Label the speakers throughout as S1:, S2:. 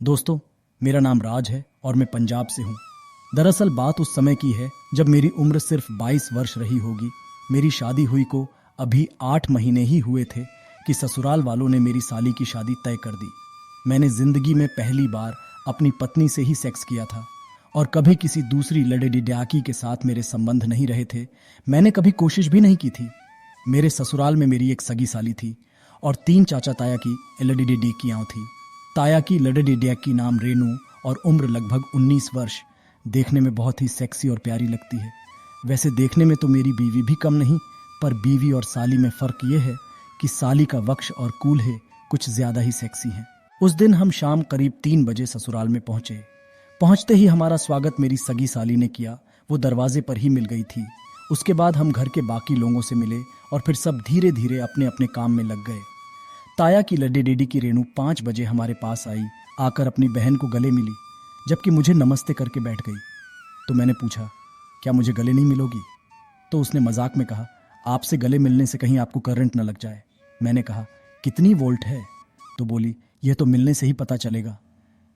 S1: दोस्तों, मेरा नाम राज है और मैं पंजाब से हूँ। दरअसल बात उस समय की है जब मेरी उम्र सिर्फ 22 वर्ष रही होगी। मेरी शादी हुई को अभी 8 महीने ही हुए थे कि ससुराल वालों ने मेरी साली की शादी तय कर दी। मैंने जिंदगी में पहली बार अपनी पत्नी से ही सेक्स किया था और कभी किसी दूसरी लड़ेडिड्याकी के साथ मेरे संबंध नहीं रहे थे। मैंने कभी कोशिश भी नहीं की थी। मेरे ससुराल में मेरी एक सगी साली थी और 3 चाचा ताया की लड़ेडिड्याकियाँ थी। ताया की लड़ेडिड्याकी नाम रेनू और उम्र लगभग 19 वर्ष। देखने में बहुत ही सेक्सी और प्यारी लगती है। वैसे देखने में तो मेरी बीवी भी कम नहीं, पर बीवी और साली में फर्क ये है कि साली का वक्ष और कूल्हे कुछ ज्यादा ही सेक्सी हैं। उस दिन हम शाम करीब 3 बजे ससुराल में पहुंचे। पहुंचते ही हमारा स्वागत मेरी सगी साली ने किया। वो दरवाजे पर ही मिल गई थी। उसके बाद हम घर के बाकी लोगों से मिले और फिर सब धीरे धीरे अपने अपने काम में लग गए। ताया की लड्डी डीडी की रेनू 5 बजे हमारे पास आई, आकर अपनी बहन को गले मिली, जबकि मुझे नमस्ते करके बैठ गई। तो मैंने पूछा, क्या मुझे गले नहीं मिलोगी? तो उसने मजाक में कहा, आपसे गले मिलने से कहीं आपको करंट न लग जाए। मैंने कहा, कितनी वोल्ट है? तो बोली, यह तो मिलने से ही पता चलेगा।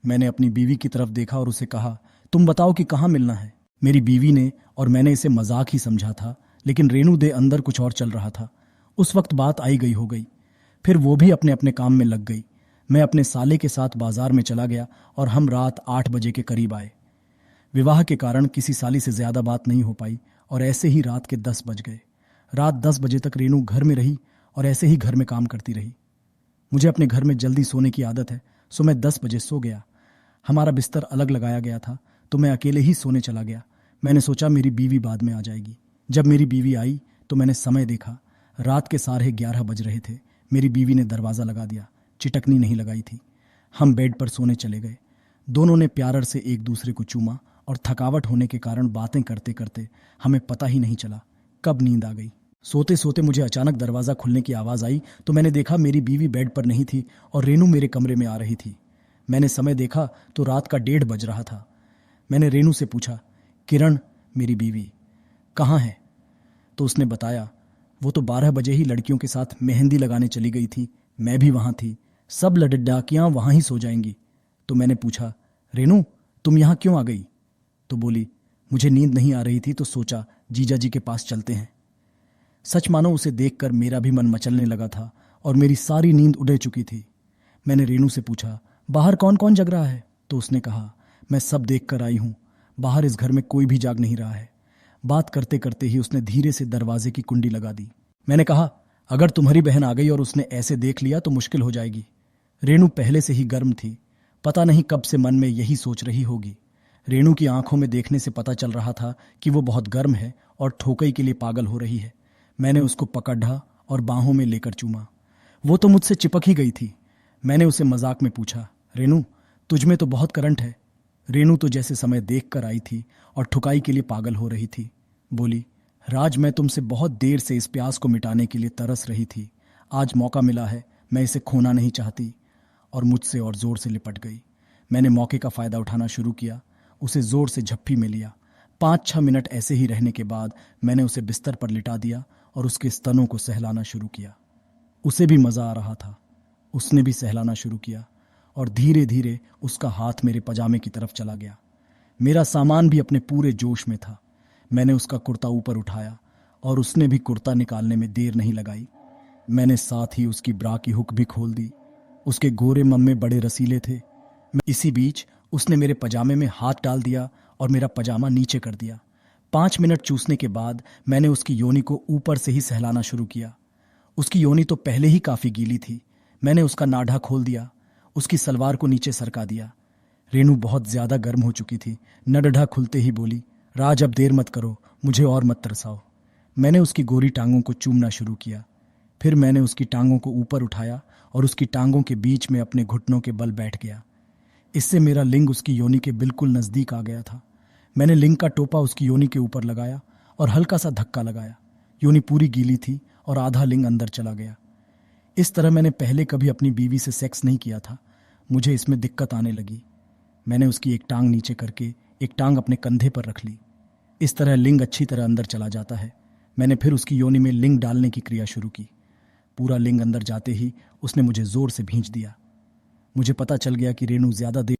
S1: मैंने अपनी बीवी की तरफ देखा और उसे कहा, तुम बताओ कि कहाँ मिलना है। मेरी बीवी ने और मैंने इसे मजाक ही समझा था, लेकिन रेनू दे अंदर कुछ और चल रहा था। उस वक्त बात आई गई हो गई। फिर वो भी अपने अपने काम में लग गई। मैं अपने साले के साथ बाजार में चला गया और हम रात 8 बजे के करीब आए। विवाह के कारण किसी साली से ज्यादा बात नहीं हो पाई और ऐसे ही रात के 10 बज गए। रात 10 बजे तक रेनू घर में रही और ऐसे ही घर में काम करती रही। मुझे अपने घर में जल्दी सोने की आदत है, सो मैं 10 बजे सो गया। हमारा बिस्तर अलग लगाया गया था, तो मैं अकेले ही सोने चला गया। मैंने सोचा मेरी बीवी बाद में आ जाएगी। जब मेरी बीवी आई तो मैंने समय देखा। रात के 11:30 बज रहे थे। मेरी बीवी ने दरवाज़ा लगा दिया। चिटकनी नहीं लगाई थी। हम बेड पर सोने चले गए। दोनों ने प्यार से एक दूसरे को चूमा और थकावट होने के कारण बातें करते करते हमें पता ही नहीं चला कब नींद आ गई। सोते सोते मुझे अचानक दरवाज़ा खुलने की आवाज़ आई तो मैंने देखा मेरी बीवी बेड पर नहीं थी और रेनू मेरे कमरे में आ रही थी। मैंने समय देखा तो रात का 1:30 बज रहा था। मैंने रेनू से पूछा, किरण मेरी बीवी कहाँ है? तो उसने बताया, वो तो 12 बजे ही लड़कियों के साथ मेहंदी लगाने चली गई थी। मैं भी वहां थी। सब लड़कियां वहां ही सो जाएंगी। तो मैंने पूछा, रेनू तुम यहां क्यों आ गई? तो बोली, मुझे नींद नहीं आ रही थी तो सोचा जीजा जी के पास चलते हैं। सच मानो उसे देखकर मेरा भी मन मचलने लगा था और मेरी सारी नींद उड़ चुकी थी। मैंने रेनू से पूछा, बाहर कौन कौन जग रहा है? तो उसने कहा, मैं सब देख कर आई हूं। बाहर इस घर में कोई भी जाग नहीं रहा है। बात करते करते ही उसने धीरे से दरवाजे की कुंडी लगा दी। मैंने कहा, अगर तुम्हारी बहन आ गई और उसने ऐसे देख लिया तो मुश्किल हो जाएगी। रेनू पहले से ही गर्म थी। पता नहीं कब से मन में यही सोच रही होगी। रेनू की आंखों में देखने से पता चल रहा था कि वो बहुत गर्म है और ठोकई के लिए पागल हो रही है। मैंने उसको पकड़ा और बाहों में लेकर चूमा। वो तो मुझसे चिपक ही गई थी। मैंने उसे मजाक में पूछा, रेनू तुझमें तो बहुत करंट है। रेनू तो जैसे समय देख कर आई थी और ठुकाई के लिए पागल हो रही थी। बोली, राज मैं तुमसे बहुत देर से इस प्यास को मिटाने के लिए तरस रही थी। आज मौका मिला है, मैं इसे खोना नहीं चाहती। और मुझसे और जोर से लिपट गई। मैंने मौके का फायदा उठाना शुरू किया। उसे जोर से झप्पी में लिया। 5-6 मिनट ऐसे ही रहने के बाद मैंने उसे बिस्तर पर लिटा दिया और उसके स्तनों को सहलाना शुरू किया। उसे भी मजा आ रहा था। उसने भी सहलाना शुरू किया और धीरे धीरे उसका हाथ मेरे पजामे की तरफ चला गया। मेरा सामान भी अपने पूरे जोश में था। मैंने उसका कुर्ता ऊपर उठाया और उसने भी कुर्ता निकालने में देर नहीं लगाई। मैंने साथ ही उसकी ब्रा की हुक भी खोल दी। उसके गोरे मम्मे बड़े रसीले थे। इसी बीच उसने मेरे पजामे में हाथ डाल दिया और मेरा पजामा नीचे कर दिया। 5 मिनट चूसने के बाद मैंने उसकी योनि को ऊपर से ही सहलाना शुरू किया। उसकी योनि तो पहले ही काफी गीली थी। मैंने उसका नाढ़ा खोल दिया, उसकी सलवार को नीचे सरका दिया। रेनू बहुत ज्यादा गर्म हो चुकी थी। नडढ़ा खुलते ही बोली, राज अब देर मत करो, मुझे और मत तरसाओ। मैंने उसकी गोरी टांगों को चूमना शुरू किया। फिर मैंने उसकी टांगों को ऊपर उठाया और उसकी टांगों के बीच में अपने घुटनों के बल बैठ गया। इससे मेरा लिंग उसकी योनि के बिल्कुल नजदीक आ गया था। मैंने लिंग का टोपा उसकी योनि के ऊपर लगाया और हल्का सा धक्का लगाया। योनि पूरी गीली थी और आधा लिंग अंदर चला गया। इस तरह मैंने पहले कभी अपनी बीवी से सेक्स नहीं किया था। मुझे इसमें दिक्कत आने लगी। मैंने उसकी एक टांग नीचे करके एक टांग अपने कंधे पर रख ली। इस तरह लिंग अच्छी तरह अंदर चला जाता है। मैंने फिर उसकी योनि में लिंग डालने की क्रिया शुरू की। पूरा लिंग अंदर जाते ही उसने मुझे जोर से भींच दिया। मुझे पता चल गया कि रेनू ज्यादा देर